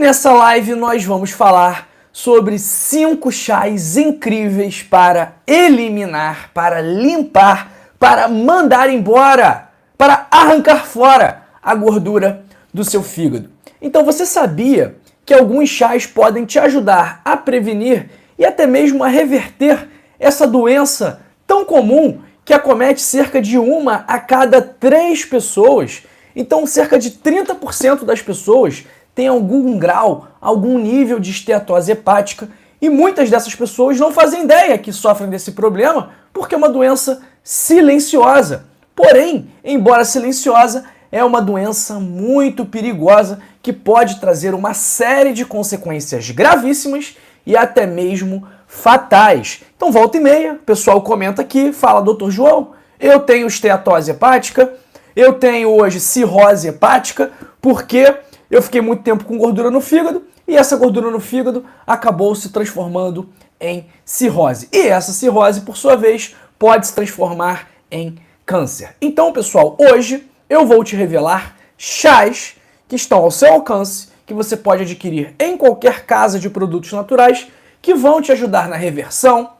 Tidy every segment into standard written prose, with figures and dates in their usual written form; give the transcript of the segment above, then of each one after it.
Nessa live nós vamos falar sobre 5 chás incríveis para eliminar, para limpar, para mandar embora, para arrancar fora a gordura do seu fígado. Então você sabia que alguns chás podem te ajudar a prevenir e até mesmo a reverter essa doença tão comum que acomete cerca de 1 a cada 3 pessoas? Então cerca de 30% das pessoas tem algum grau, algum nível de esteatose hepática e muitas dessas pessoas não fazem ideia que sofrem desse problema porque é uma doença silenciosa. Porém, embora silenciosa, é uma doença muito perigosa que pode trazer uma série de consequências gravíssimas e até mesmo fatais. Então volta e meia, o pessoal comenta aqui, fala: Dr. João, eu tenho esteatose hepática, eu tenho hoje cirrose hepática, porque eu fiquei muito tempo com gordura no fígado e essa gordura no fígado acabou se transformando em cirrose. E essa cirrose, por sua vez, pode se transformar em câncer. Então, pessoal, hoje eu vou te revelar chás que estão ao seu alcance, que você pode adquirir em qualquer casa de produtos naturais, que vão te ajudar na reversão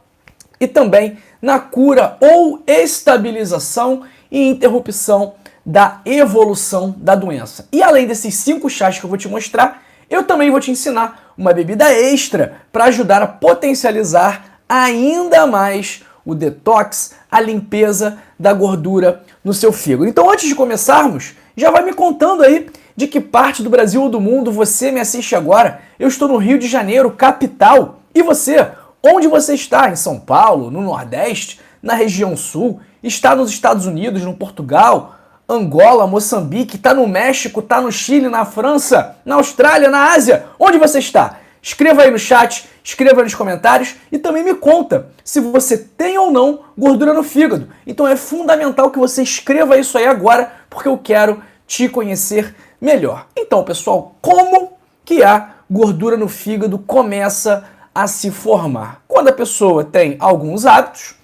e também na cura ou estabilização e interrupção da evolução da doença. E além desses 5 chás que eu vou te mostrar, eu também vou te ensinar uma bebida extra para ajudar a potencializar ainda mais o detox, a limpeza da gordura no seu fígado. Então, antes de começarmos, já vai me contando aí de que parte do Brasil ou do mundo você me assiste agora. Eu estou no Rio de Janeiro, capital. E você? Onde você está? Em São Paulo, no Nordeste, na região Sul? Está nos Estados Unidos, no Portugal, Angola, Moçambique, está no México, está no Chile, na França, na Austrália, na Ásia? Onde você está? Escreva aí no chat, escreva aí nos comentários e também me conta se você tem ou não gordura no fígado. Então é fundamental que você escreva isso aí agora, porque eu quero te conhecer melhor. Então, pessoal, como que a gordura no fígado começa a se formar? Quando a pessoa tem alguns hábitos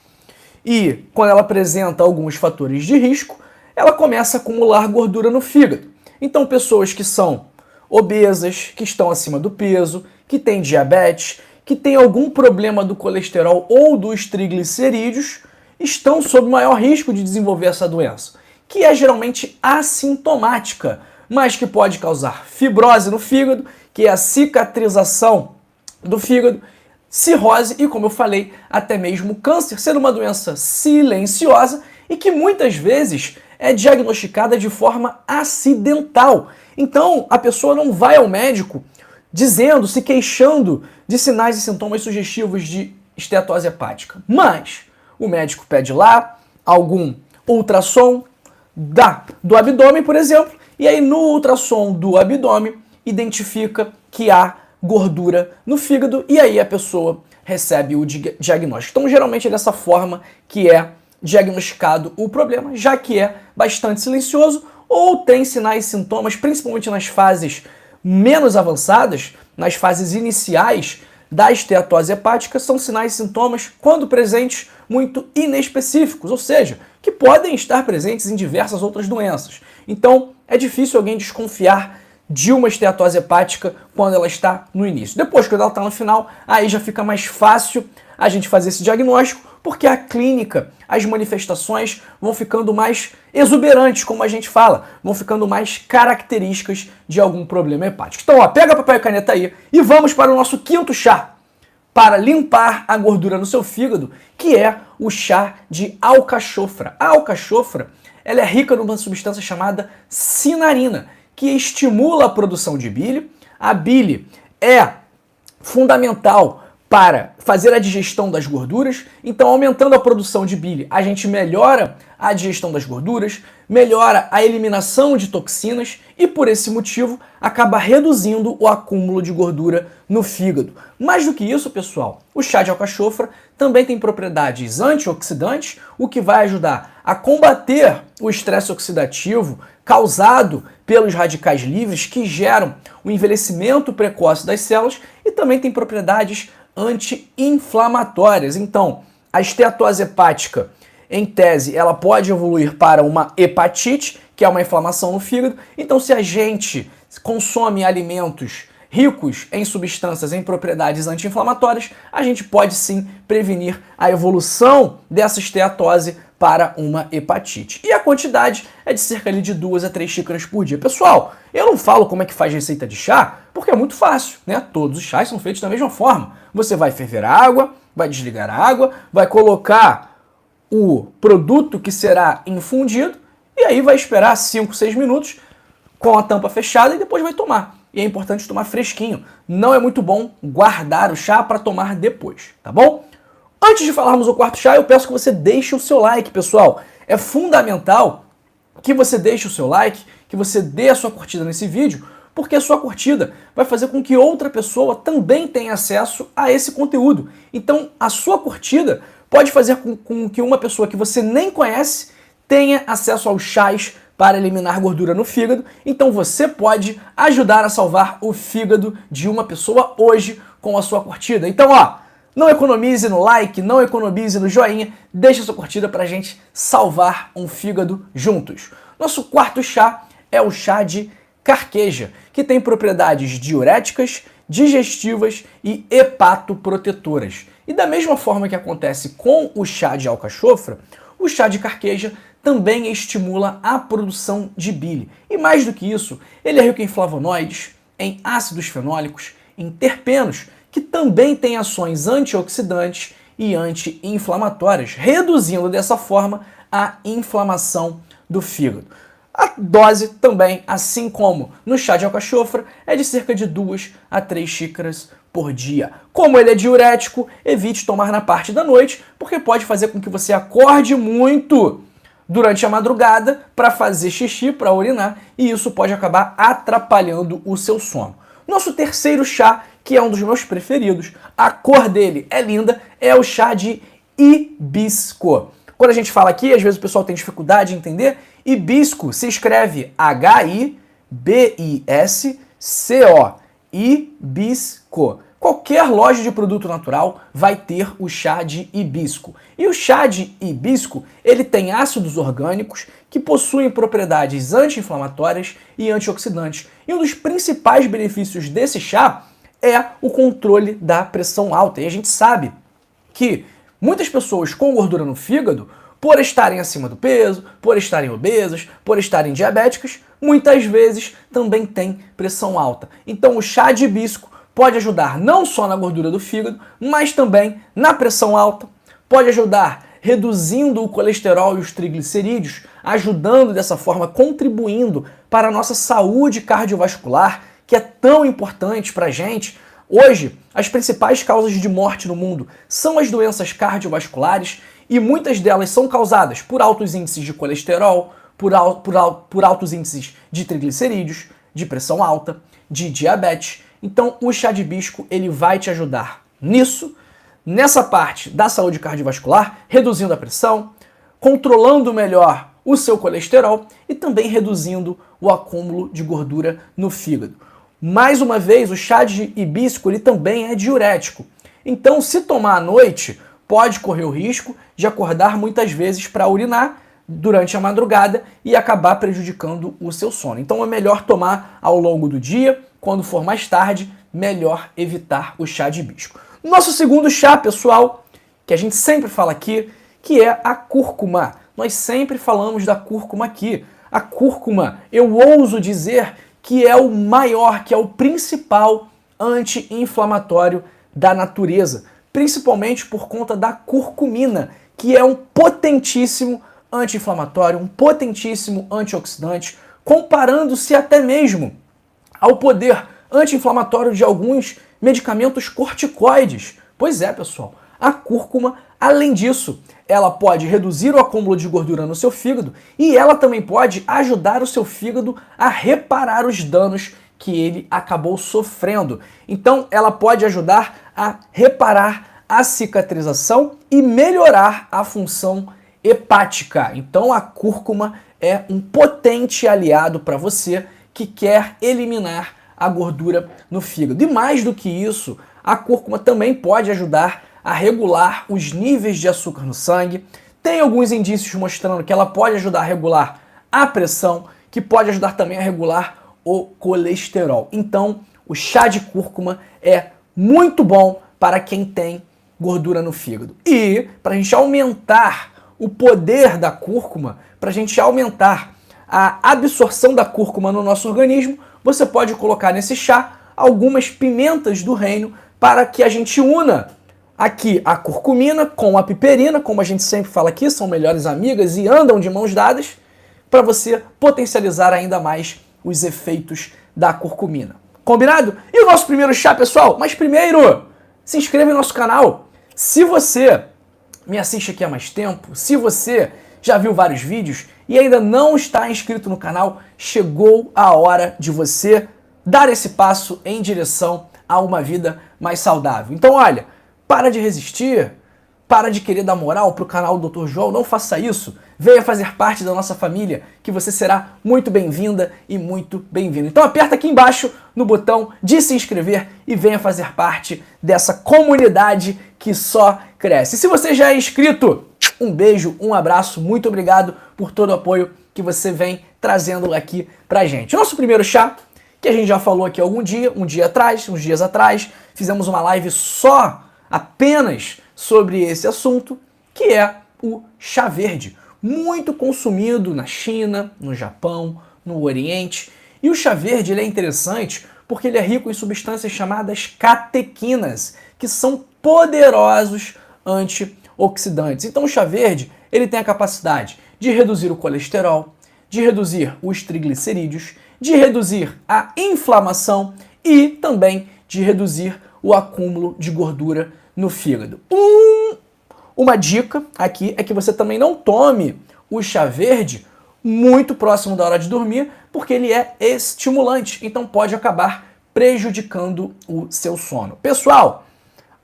e quando ela apresenta alguns fatores de risco, ela começa a acumular gordura no fígado. Então, pessoas que são obesas, que estão acima do peso, que têm diabetes, que têm algum problema do colesterol ou dos triglicerídeos, estão sob maior risco de desenvolver essa doença, que é geralmente assintomática, mas que pode causar fibrose no fígado, que é a cicatrização do fígado, cirrose e, como eu falei, até mesmo câncer, sendo uma doença silenciosa e que muitas vezes é diagnosticada de forma acidental. Então, a pessoa não vai ao médico dizendo, se queixando de sinais e sintomas sugestivos de esteatose hepática. Mas o médico pede lá algum ultrassom do abdômen, por exemplo, e aí no ultrassom do abdômen identifica que há gordura no fígado e aí a pessoa recebe o diagnóstico. Então, geralmente é dessa forma que é diagnosticado o problema, já que é bastante silencioso ou tem sinais e sintomas, principalmente nas fases menos avançadas, nas fases iniciais da esteatose hepática, são sinais e sintomas, quando presentes, muito inespecíficos, ou seja, que podem estar presentes em diversas outras doenças. Então, é difícil alguém desconfiar de uma esteatose hepática quando ela está no início. Depois, quando ela está no final, aí já fica mais fácil a gente fazer esse diagnóstico, porque a clínica, as manifestações vão ficando mais exuberantes, como a gente fala, vão ficando mais características de algum problema hepático. Então, ó, pega papel e caneta aí e vamos para o nosso 5º chá para limpar a gordura no seu fígado, que é o chá de alcachofra. A alcachofra, ela é rica numa substância chamada cinarina, que estimula a produção de bile. A bile é fundamental para fazer a digestão das gorduras, então aumentando a produção de bile, a gente melhora a digestão das gorduras, melhora a eliminação de toxinas e por esse motivo acaba reduzindo o acúmulo de gordura no fígado. Mais do que isso, pessoal, o chá de alcachofra também tem propriedades antioxidantes, o que vai ajudar a combater o estresse oxidativo causado pelos radicais livres que geram o envelhecimento precoce das células e também tem propriedades anti-inflamatórias. Então, a esteatose hepática, em tese, ela pode evoluir para uma hepatite, que é uma inflamação no fígado. Então, se a gente consome alimentos ricos em substâncias em propriedades anti-inflamatórias, a gente pode sim prevenir a evolução dessa esteatose para uma hepatite. E a quantidade é de cerca de 2 a 3 xícaras por dia. Pessoal, eu não falo como é que faz receita de chá, porque é muito fácil, né? Todos os chás são feitos da mesma forma. Você vai ferver a água, vai desligar a água, vai colocar o produto que será infundido e aí vai esperar 5, 6 minutos com a tampa fechada e depois vai tomar. E é importante tomar fresquinho. Não é muito bom guardar o chá para tomar depois, tá bom? Antes de falarmos o quarto chá, eu peço que você deixe o seu like, pessoal. É fundamental que você deixe o seu like, que você dê a sua curtida nesse vídeo, porque a sua curtida vai fazer com que outra pessoa também tenha acesso a esse conteúdo. Então, a sua curtida pode fazer com que uma pessoa que você nem conhece tenha acesso aos chás para eliminar gordura no fígado. Então, você pode ajudar a salvar o fígado de uma pessoa hoje com a sua curtida. Então, ó, não economize no like, não economize no joinha, deixa sua curtida pra gente salvar um fígado juntos. Nosso quarto chá é o chá de carqueja, que tem propriedades diuréticas, digestivas e hepatoprotetoras. E da mesma forma que acontece com o chá de alcachofra, o chá de carqueja também estimula a produção de bile. E mais do que isso, ele é rico em flavonoides, em ácidos fenólicos, em terpenos, que também tem ações antioxidantes e anti-inflamatórias, reduzindo dessa forma a inflamação do fígado. A dose também, assim como no chá de alcachofra, é de cerca de 2 a 3 xícaras por dia. Como ele é diurético, evite tomar na parte da noite, porque pode fazer com que você acorde muito durante a madrugada para fazer xixi, para urinar, e isso pode acabar atrapalhando o seu sono. Nosso terceiro chá, que é um dos meus preferidos, a cor dele é linda, é o chá de hibisco. Quando a gente fala aqui, às vezes o pessoal tem dificuldade em entender, hibisco se escreve H-I-B-I-S-C-O, hibisco. Qualquer loja de produto natural vai ter o chá de hibisco. E o chá de hibisco, ele tem ácidos orgânicos que possuem propriedades anti-inflamatórias e antioxidantes. E um dos principais benefícios desse chá é o controle da pressão alta. E a gente sabe que muitas pessoas com gordura no fígado, por estarem acima do peso, por estarem obesas, por estarem diabéticas, muitas vezes também têm pressão alta. Então o chá de hibisco pode ajudar não só na gordura do fígado, mas também na pressão alta, pode ajudar reduzindo o colesterol e os triglicerídeos, ajudando dessa forma, contribuindo para a nossa saúde cardiovascular, que é tão importante para a gente. Hoje, as principais causas de morte no mundo são as doenças cardiovasculares e muitas delas são causadas por altos índices de colesterol, por altos índices de triglicerídeos, de pressão alta, de diabetes. Então, o chá de hibisco ele vai te ajudar nisso, nessa parte da saúde cardiovascular, reduzindo a pressão, controlando melhor o seu colesterol e também reduzindo o acúmulo de gordura no fígado. Mais uma vez, o chá de hibisco ele também é diurético. Então, se tomar à noite, pode correr o risco de acordar muitas vezes para urinar durante a madrugada e acabar prejudicando o seu sono. Então, é melhor tomar ao longo do dia. Quando for mais tarde, melhor evitar o chá de hibisco. Nosso segundo chá, pessoal, que a gente sempre fala aqui, que é a cúrcuma. Nós sempre falamos da cúrcuma aqui. A cúrcuma, eu ouso dizer que é o maior, que é o principal anti-inflamatório da natureza, principalmente por conta da curcumina, que é um potentíssimo anti-inflamatório, um potentíssimo antioxidante, comparando-se até mesmo ao poder anti-inflamatório de alguns medicamentos corticoides. Pois é, pessoal, a cúrcuma, além disso, ela pode reduzir o acúmulo de gordura no seu fígado e ela também pode ajudar o seu fígado a reparar os danos que ele acabou sofrendo. Então, ela pode ajudar a reparar a cicatrização e melhorar a função hepática. Então, a cúrcuma é um potente aliado para você que quer eliminar a gordura no fígado. E mais do que isso, a cúrcuma também pode ajudar a regular os níveis de açúcar no sangue. Tem alguns indícios mostrando que ela pode ajudar a regular a pressão, que pode ajudar também a regular o colesterol. Então, o chá de cúrcuma é muito bom para quem tem gordura no fígado. E para a gente aumentar o poder da cúrcuma, para a gente aumentar a absorção da cúrcuma no nosso organismo, você pode colocar nesse chá algumas pimentas do reino para que a gente una aqui a curcumina com a piperina, como a gente sempre fala aqui, são melhores amigas e andam de mãos dadas, para você potencializar ainda mais os efeitos da curcumina. Combinado? E o nosso primeiro chá, pessoal? Mas primeiro, se inscreva no nosso canal. Se você me assiste aqui há mais tempo, se você já viu vários vídeos e ainda não está inscrito no canal, chegou a hora de você dar esse passo em direção a uma vida mais saudável. Então, olha, para de resistir, para de querer dar moral para o canal do Dr. João, não faça isso. Venha fazer parte da nossa família, que você será muito bem-vinda e muito bem-vindo. Então aperta aqui embaixo no botão de se inscrever e venha fazer parte dessa comunidade que só cresce. E se você já é inscrito, um beijo, um abraço, muito obrigado por todo o apoio que você vem trazendo aqui pra gente. O nosso primeiro chá, que a gente já falou aqui uns dias atrás, fizemos uma live apenas sobre esse assunto, que é o chá verde, muito consumido na China, no Japão, no Oriente. E o chá verde ele é interessante porque ele é rico em substâncias chamadas catequinas, que são poderosos antioxidantes. Então o chá verde ele tem a capacidade de reduzir o colesterol, de reduzir os triglicerídeos, de reduzir a inflamação e também de reduzir o acúmulo de gordura no fígado. Uma dica aqui é que você também não tome o chá verde muito próximo da hora de dormir, porque ele é estimulante, então pode acabar prejudicando o seu sono. Pessoal,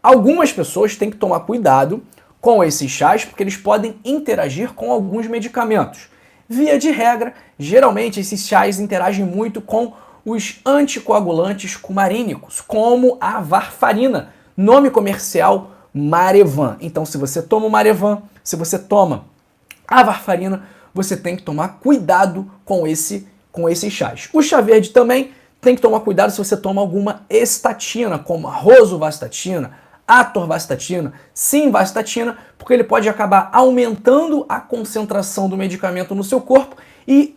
algumas pessoas têm que tomar cuidado com esses chás, porque eles podem interagir com alguns medicamentos. Via de regra, geralmente esses chás interagem muito com os anticoagulantes cumarínicos, como a varfarina, nome comercial Marevan. Então, se você toma o Marevan, se você toma a varfarina, você tem que tomar cuidado com esses chás. O chá verde também tem que tomar cuidado se você toma alguma estatina, como a rosuvastatina, atorvastatina, simvastatina, porque ele pode acabar aumentando a concentração do medicamento no seu corpo e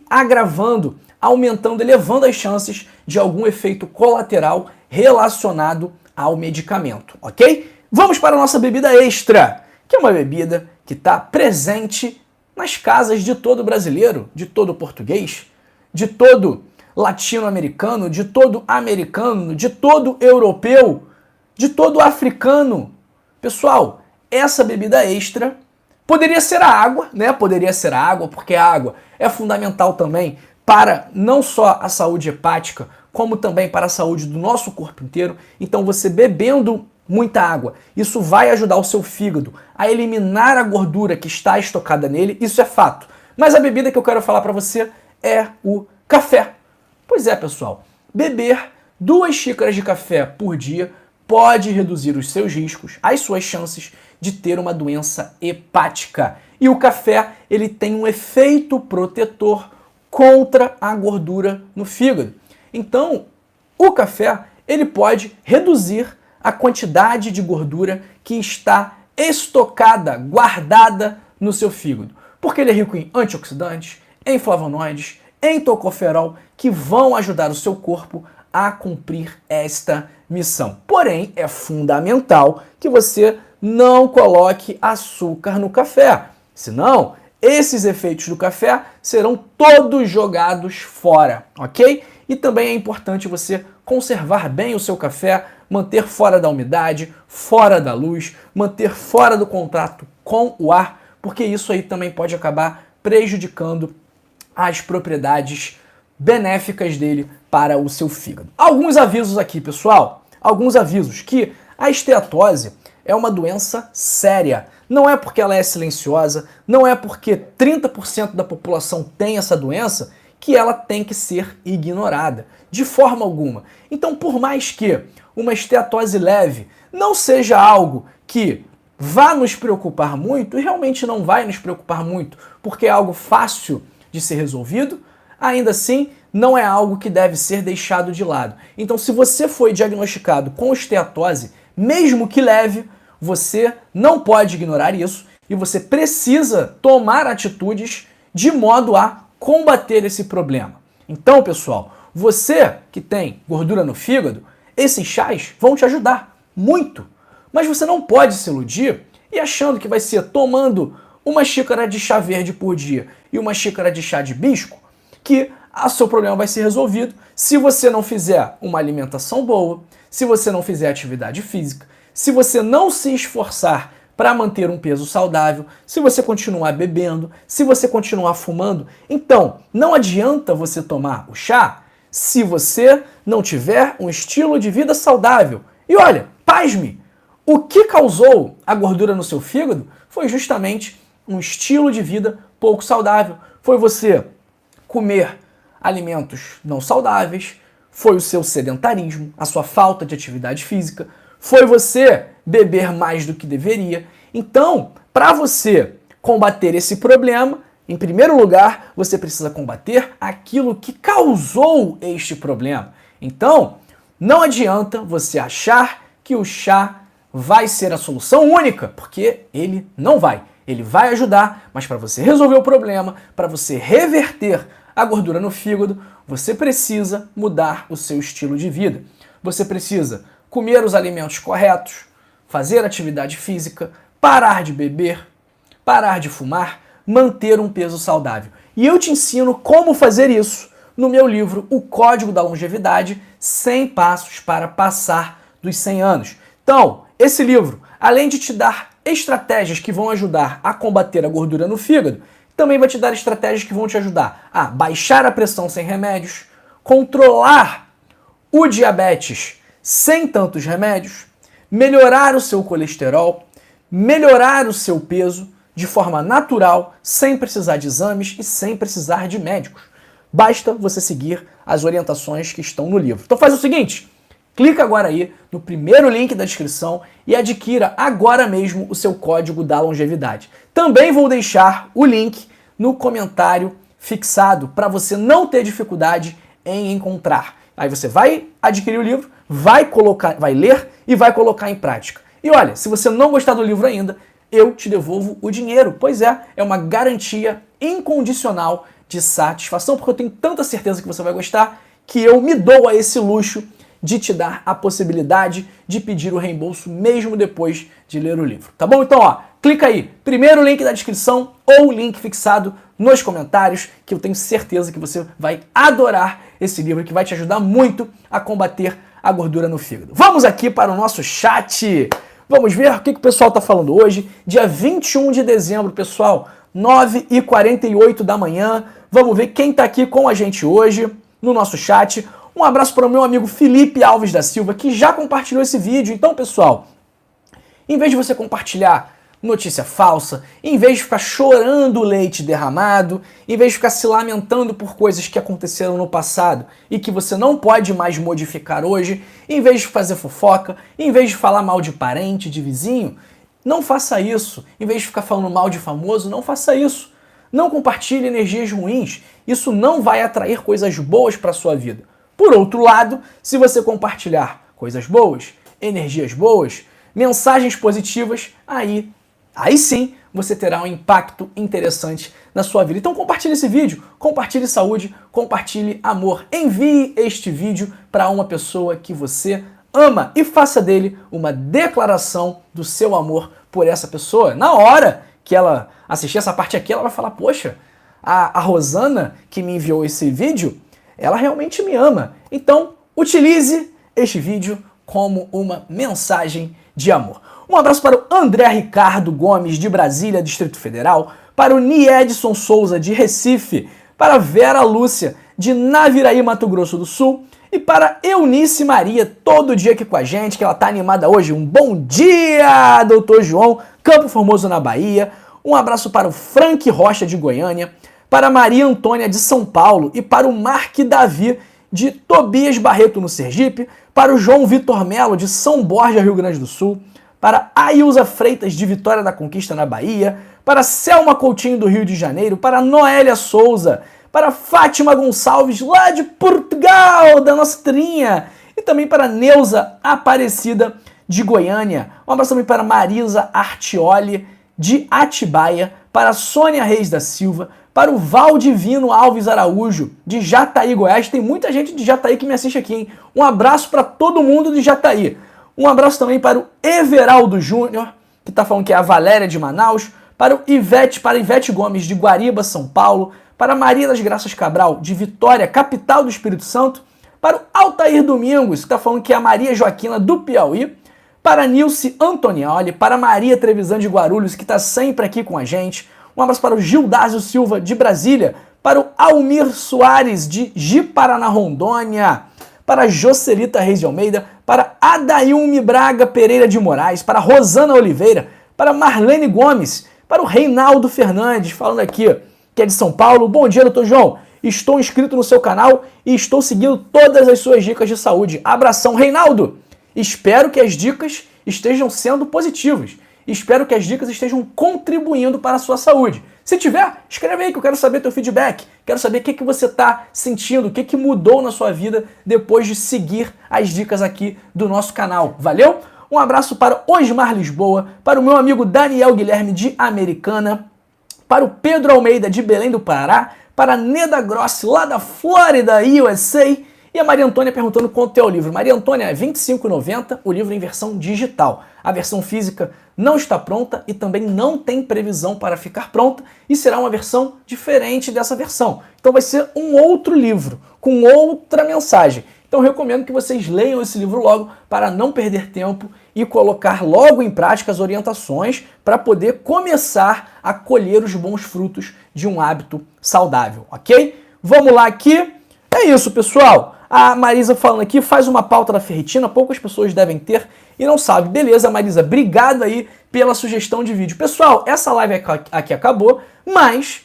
elevando as chances de algum efeito colateral relacionado ao medicamento, ok? Vamos para a nossa bebida extra, que é uma bebida que está presente nas casas de todo brasileiro, de todo português, de todo latino-americano, de todo americano, de todo europeu, de todo africano. Pessoal, essa bebida extra poderia ser a água, né? Poderia ser a água, porque a água é fundamental também para não só a saúde hepática, como também para a saúde do nosso corpo inteiro. Então você bebendo muita água, isso vai ajudar o seu fígado a eliminar a gordura que está estocada nele, isso é fato. Mas a bebida que eu quero falar para você é o café. Pois é, pessoal, beber 2 xícaras de café por dia pode reduzir os seus riscos, as suas chances de ter uma doença hepática. E o café, ele tem um efeito protetor contra a gordura no fígado. Então, o café, ele pode reduzir a quantidade de gordura que está estocada, guardada no seu fígado. Porque ele é rico em antioxidantes, em flavonoides, em tocoferol, que vão ajudar o seu corpo a cumprir esta missão. Porém, é fundamental que você não coloque açúcar no café, senão esses efeitos do café serão todos jogados fora, ok? E também é importante você conservar bem o seu café, manter fora da umidade, fora da luz, manter fora do contato com o ar, porque isso aí também pode acabar prejudicando as propriedades benéficas dele para o seu fígado. Alguns avisos aqui, pessoal. Alguns avisos que a esteatose é uma doença séria. Não é porque ela é silenciosa, não é porque 30% da população tem essa doença que ela tem que ser ignorada, de forma alguma. Então, por mais que uma esteatose leve não seja algo que vá nos preocupar muito, e realmente não vai nos preocupar muito, porque é algo fácil de ser resolvido, ainda assim não é algo que deve ser deixado de lado. Então, se você foi diagnosticado com esteatose, mesmo que leve, você não pode ignorar isso e você precisa tomar atitudes de modo a combater esse problema. Então, pessoal, você que tem gordura no fígado, esses chás vão te ajudar muito. Mas você não pode se iludir e achando que vai ser tomando uma xícara de chá verde por dia e uma xícara de chá de hibisco que o seu problema vai ser resolvido se você não fizer uma alimentação boa, se você não fizer atividade física, se você não se esforçar para manter um peso saudável, se você continuar bebendo, se você continuar fumando. Então, não adianta você tomar o chá se você não tiver um estilo de vida saudável. E olha, pasme, o que causou a gordura no seu fígado foi justamente um estilo de vida pouco saudável. Foi você comer alimentos não saudáveis, foi o seu sedentarismo, a sua falta de atividade física, foi você beber mais do que deveria. Então, para você combater esse problema, em primeiro lugar, você precisa combater aquilo que causou este problema. Então, não adianta você achar que o chá vai ser a solução única, porque ele não vai. Ele vai ajudar, mas para você resolver o problema, para você reverter a gordura no fígado, você precisa mudar o seu estilo de vida. Você precisa comer os alimentos corretos, fazer atividade física, parar de beber, parar de fumar, manter um peso saudável. E eu te ensino como fazer isso no meu livro O Código da Longevidade, 100 Passos para Passar dos 100 Anos. Então, esse livro, além de te dar estratégias que vão ajudar a combater a gordura no fígado, também vai te dar estratégias que vão te ajudar a baixar a pressão sem remédios, controlar o diabetes sem tantos remédios, melhorar o seu colesterol, melhorar o seu peso de forma natural, sem precisar de exames e sem precisar de médicos. Basta você seguir as orientações que estão no livro. Então faz o seguinte, clica agora aí no primeiro link da descrição e adquira agora mesmo o seu código da longevidade. Também vou deixar o link no comentário fixado para você não ter dificuldade em encontrar. Aí você vai adquirir o livro, vai ler e vai colocar em prática. E olha, se você não gostar do livro ainda, eu te devolvo o dinheiro. Pois é uma garantia incondicional de satisfação, porque eu tenho tanta certeza que você vai gostar, que eu me dou a esse luxo de te dar a possibilidade de pedir o reembolso mesmo depois de ler o livro. Tá bom? Então, ó, clica aí, primeiro link da descrição ou link fixado nos comentários, que eu tenho certeza que você vai adorar esse livro, que vai te ajudar muito a combater a gordura no fígado. Vamos aqui para o nosso chat. Vamos ver o que o pessoal está falando hoje, dia 21 de dezembro, pessoal, 9h48 da manhã. Vamos ver quem está aqui com a gente hoje no nosso chat. Um abraço para o meu amigo Felipe Alves da Silva, que já compartilhou esse vídeo. Então, pessoal, em vez de você compartilhar notícia falsa, em vez de ficar chorando o leite derramado, em vez de ficar se lamentando por coisas que aconteceram no passado e que você não pode mais modificar hoje, em vez de fazer fofoca, em vez de falar mal de parente, de vizinho, não faça isso. Em vez de ficar falando mal de famoso, não faça isso. Não compartilhe energias ruins. Isso não vai atrair coisas boas para a sua vida. Por outro lado, se você compartilhar coisas boas, energias boas, mensagens positivas, aí sim você terá um impacto interessante na sua vida. Então compartilhe esse vídeo, compartilhe saúde, compartilhe amor. Envie este vídeo para uma pessoa que você ama e faça dele uma declaração do seu amor por essa pessoa. Na hora que ela assistir essa parte aqui, ela vai falar, poxa, a Rosana que me enviou esse vídeo, ela realmente me ama. Então, utilize este vídeo como uma mensagem de amor. Um abraço para o André Ricardo Gomes, de Brasília, Distrito Federal, para o Niedson Souza, de Recife, para a Vera Lúcia, de Naviraí, Mato Grosso do Sul, e para Eunice Maria, todo dia aqui com a gente, que ela tá animada hoje. Um bom dia, doutor João, Campo Formoso, na Bahia. Um abraço para o Frank Rocha, de Goiânia, para a Maria Antônia, de São Paulo, e para o Mark Davi, de Tobias Barreto, no Sergipe, para o João Vitor Melo, de São Borja, Rio Grande do Sul, para Ailza Freitas, de Vitória da Conquista, na Bahia, para Selma Coutinho, do Rio de Janeiro, para Noélia Souza, para Fátima Gonçalves, lá de Portugal, da nossa trinha, e também para Neuza Aparecida, de Goiânia. Um abraço também para Marisa Artioli, de Atibaia, para Sônia Reis da Silva, para o Valdivino Alves Araújo, de Jataí, Goiás. Tem muita gente de Jataí que me assiste aqui, hein? Um abraço para todo mundo de Jataí. Um abraço também para o Everaldo Júnior, que está falando que é a Valéria de Manaus, para Ivete Gomes, de Guariba, São Paulo, para Maria das Graças Cabral, de Vitória, capital do Espírito Santo, para o Altair Domingos, que está falando que é a Maria Joaquina, do Piauí, para Nilce Antonioli, para Maria Trevisan de Guarulhos, que está sempre aqui com a gente. Um abraço para o Gildásio Silva, de Brasília, para o Almir Soares, de Ji-Paraná, Rondônia, para Jocelita Reis de Almeida, para Adailme Braga Pereira de Moraes, para Rosana Oliveira, para Marlene Gomes, para o Reinaldo Fernandes, falando aqui, que é de São Paulo. Bom dia, doutor João. Estou inscrito no seu canal e estou seguindo todas as suas dicas de saúde. Abração, Reinaldo! Espero que as dicas estejam sendo positivas. Espero que as dicas estejam contribuindo para a sua saúde. Se tiver, escreve aí que eu quero saber teu feedback. Quero saber o que você está sentindo, o que mudou na sua vida depois de seguir as dicas aqui do nosso canal. Valeu? Um abraço para Osmar Lisboa, para o meu amigo Daniel Guilherme de Americana, para o Pedro Almeida de Belém do Pará, para a Neda Grossi lá da Flórida, USA, e a Maria Antônia perguntando quanto é o livro. Maria Antônia, é R$ 25,90 o livro em versão digital. A versão física não está pronta e também não tem previsão para ficar pronta e será uma versão diferente dessa versão. Então vai ser um outro livro, com outra mensagem. Então eu recomendo que vocês leiam esse livro logo para não perder tempo e colocar logo em prática as orientações para poder começar a colher os bons frutos de um hábito saudável, ok? Vamos lá aqui. É isso, pessoal. A Marisa falando aqui, faz uma pauta da ferritina, poucas pessoas devem ter e não sabem. Beleza, Marisa, obrigado aí pela sugestão de vídeo. Pessoal, essa live aqui acabou, mas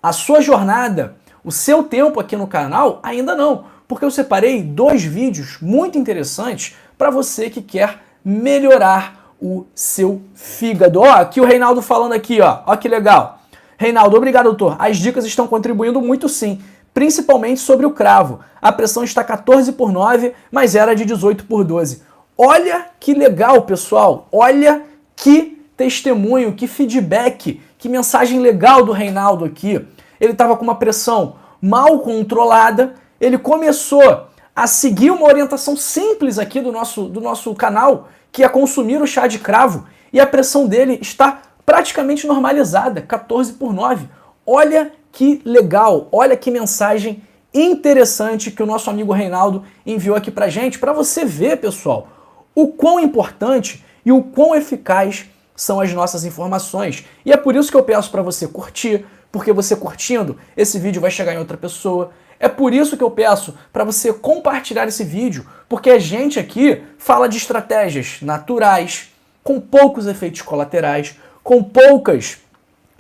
a sua jornada, o seu tempo aqui no canal, ainda não. Porque eu separei 2 vídeos muito interessantes para você que quer melhorar o seu fígado. Ó, aqui o Reinaldo falando aqui, ó que legal. Reinaldo, obrigado, doutor. As dicas estão contribuindo muito, sim. Principalmente sobre o cravo. A pressão está 14/9, mas era de 18/12. Olha que legal, pessoal. Olha que testemunho, que feedback, que mensagem legal do Reinaldo aqui. Ele estava com uma pressão mal controlada, ele começou a seguir uma orientação simples aqui do nosso canal, que é consumir o chá de cravo, e a pressão dele está praticamente normalizada, 14/9. Olha que legal, olha que mensagem interessante que o nosso amigo Reinaldo enviou aqui pra gente, para você ver, pessoal, o quão importante e o quão eficaz são as nossas informações. E é por isso que eu peço para você curtir, porque você curtindo, esse vídeo vai chegar em outra pessoa. É por isso que eu peço para você compartilhar esse vídeo, porque a gente aqui fala de estratégias naturais, com poucos efeitos colaterais, com poucas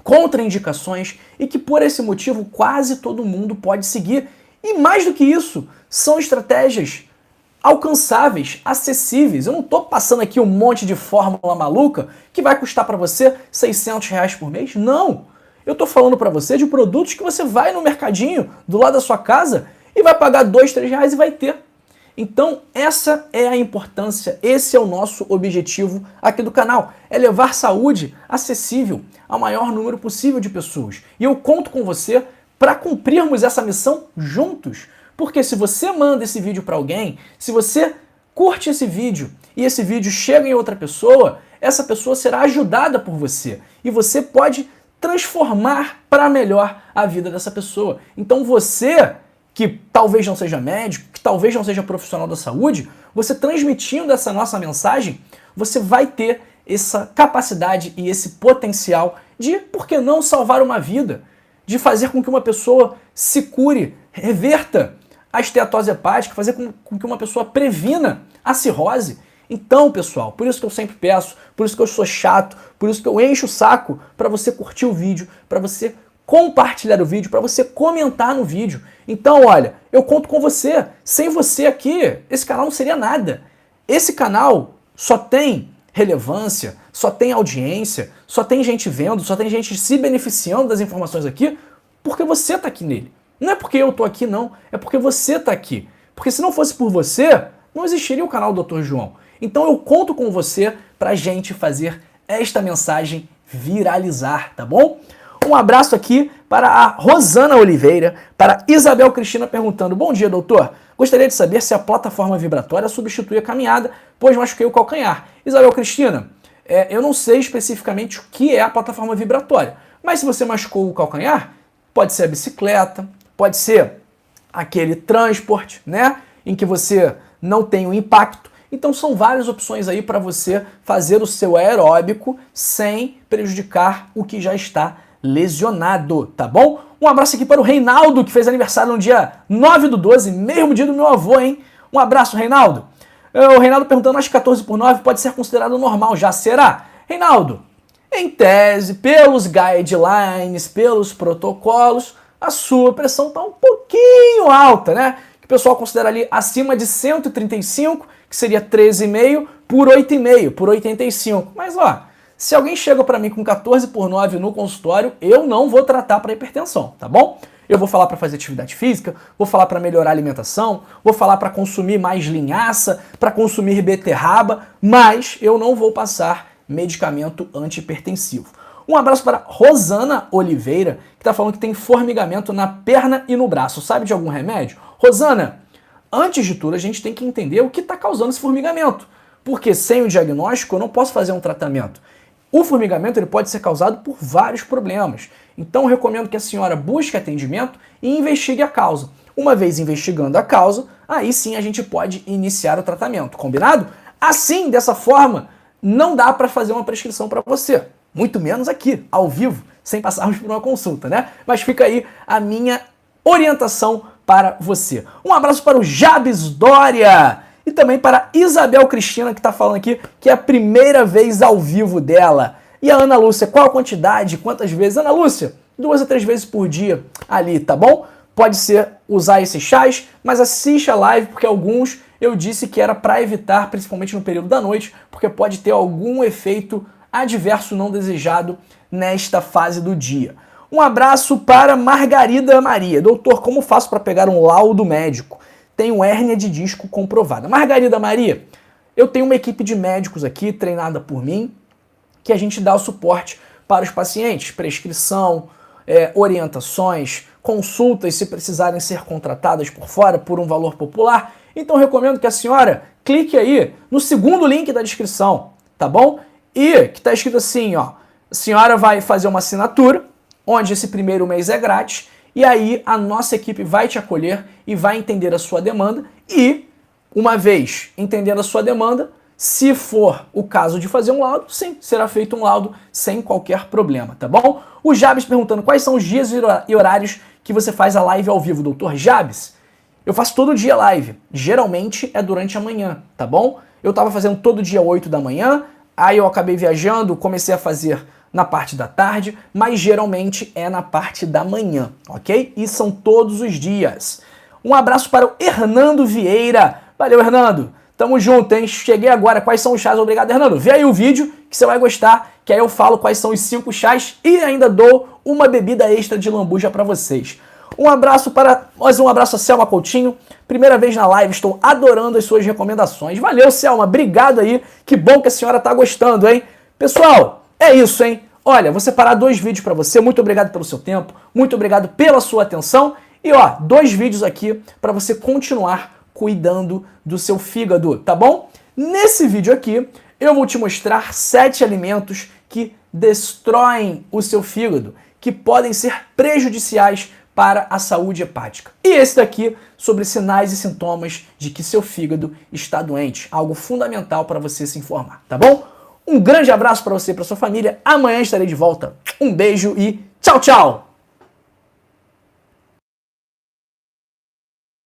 contraindicações e que por esse motivo quase todo mundo pode seguir. E mais do que isso, são estratégias alcançáveis, acessíveis. Eu não estou passando aqui um monte de fórmula maluca que vai custar para você R$600 por mês. Não! Eu estou falando para você de produtos que você vai no mercadinho do lado da sua casa e vai pagar R$2, R$3 e vai ter. Então essa é a importância, esse é o nosso objetivo aqui do canal, é levar saúde acessível ao maior número possível de pessoas. E eu conto com você para cumprirmos essa missão juntos. Porque se você manda esse vídeo para alguém, se você curte esse vídeo e esse vídeo chega em outra pessoa, essa pessoa será ajudada por você. E você pode transformar para melhor a vida dessa pessoa. Então você, que talvez não seja médico, que talvez não seja profissional da saúde, você transmitindo essa nossa mensagem, você vai ter essa capacidade e esse potencial de, por que não, salvar uma vida, de fazer com que uma pessoa se cure, reverta a esteatose hepática, fazer com que uma pessoa previna a cirrose. Então, pessoal, por isso que eu sempre peço, por isso que eu sou chato, por isso que eu encho o saco para você curtir o vídeo, para você compartilhar o vídeo, para você comentar no vídeo. Então, olha, eu conto com você. Sem você aqui, esse canal não seria nada. Esse canal só tem relevância, só tem audiência, só tem gente vendo, só tem gente se beneficiando das informações aqui, porque você está aqui nele. Não é porque eu tô aqui, não. É porque você tá aqui. Porque se não fosse por você, não existiria o canal Dr. João. Então eu conto com você pra gente fazer esta mensagem viralizar, tá bom? Um abraço aqui para a Rosana Oliveira, para Isabel Cristina perguntando: bom dia, doutor. Gostaria de saber se a plataforma vibratória substitui a caminhada, pois machuquei o calcanhar. Isabel Cristina, eu não sei especificamente o que é a plataforma vibratória, mas se você machucou o calcanhar, pode ser a bicicleta, pode ser aquele transporte, né, em que você não tem o impacto. Então são várias opções aí para você fazer o seu aeróbico sem prejudicar o que já está lesionado, tá bom? Um abraço aqui para o Reinaldo, que fez aniversário no dia 9/12, mesmo dia do meu avô, hein? Um abraço, Reinaldo. O Reinaldo perguntando, mas 14/9 pode ser considerado normal, já será? Reinaldo, em tese, pelos guidelines, pelos protocolos, a sua pressão está um pouquinho alta, né? Que o pessoal considera ali acima de 135, que seria 13,5 por 8,5, por 85. Mas ó, se alguém chega para mim com 14/9 no consultório, eu não vou tratar para hipertensão, tá bom? Eu vou falar para fazer atividade física, vou falar para melhorar a alimentação, vou falar para consumir mais linhaça, para consumir beterraba, mas eu não vou passar medicamento antihipertensivo. Um abraço para Rosana Oliveira, que está falando que tem formigamento na perna e no braço. Sabe de algum remédio? Rosana, antes de tudo, a gente tem que entender o que está causando esse formigamento. Porque sem o diagnóstico, eu não posso fazer um tratamento. O formigamento ele pode ser causado por vários problemas. Então, eu recomendo que a senhora busque atendimento e investigue a causa. Uma vez investigando a causa, aí sim a gente pode iniciar o tratamento. Combinado? Assim, dessa forma, não dá para fazer uma prescrição para você. Muito menos aqui, ao vivo, sem passarmos por uma consulta, né? Mas fica aí a minha orientação para você. Um abraço para o Jabes Dória e também para Isabel Cristina, que está falando aqui que é a primeira vez ao vivo dela. E a Ana Lúcia, qual a quantidade, quantas vezes? Ana Lúcia, 2 a 3 vezes por dia ali, tá bom? Pode ser usar esses chás, mas assiste a live, porque alguns eu disse que era para evitar, principalmente no período da noite, porque pode ter algum efeito adverso não desejado nesta fase do dia. Um abraço para Margarida Maria. Doutor, como faço para pegar um laudo médico? Tenho hérnia de disco comprovada. Margarida Maria, eu tenho uma equipe de médicos aqui, treinada por mim, que a gente dá o suporte para os pacientes, prescrição, orientações, consultas se precisarem ser contratadas por fora por um valor popular. Então eu recomendo que a senhora clique aí no segundo link da descrição, tá bom? E que está escrito assim, ó, a senhora vai fazer uma assinatura, onde esse primeiro mês é grátis, e aí a nossa equipe vai te acolher e vai entender a sua demanda e, uma vez entendendo a sua demanda, se for o caso de fazer um laudo, sim, será feito um laudo sem qualquer problema, tá bom? O Jabes perguntando quais são os dias e horários que você faz a live ao vivo, doutor Jabes. Eu faço todo dia live, geralmente é durante a manhã, tá bom? Eu tava fazendo todo dia 8 da manhã, aí eu acabei viajando, comecei a fazer na parte da tarde, mas geralmente é na parte da manhã, ok? E são todos os dias. Um abraço para o Hernando Vieira. Valeu, Hernando. Tamo junto, hein? Cheguei agora. Quais são os chás? Obrigado, Hernando. Vê aí o vídeo que você vai gostar, que aí eu falo quais são os 5 chás e ainda dou uma bebida extra de lambuja para vocês. Mais um abraço a Selma Coutinho. Primeira vez na live, estou adorando as suas recomendações. Valeu, Selma. Obrigado aí. Que bom que a senhora tá gostando, hein? Pessoal, é isso, hein? Olha, vou separar 2 vídeos para você. Muito obrigado pelo seu tempo. Muito obrigado pela sua atenção. E ó, 2 vídeos aqui para você continuar cuidando do seu fígado, tá bom? Nesse vídeo aqui, eu vou te mostrar 7 alimentos que destroem o seu fígado, que podem ser prejudiciais para a saúde hepática. E esse daqui sobre sinais e sintomas de que seu fígado está doente, algo fundamental para você se informar, tá bom? Um grande abraço para você e para sua família. Amanhã estarei de volta. Um beijo e tchau, tchau!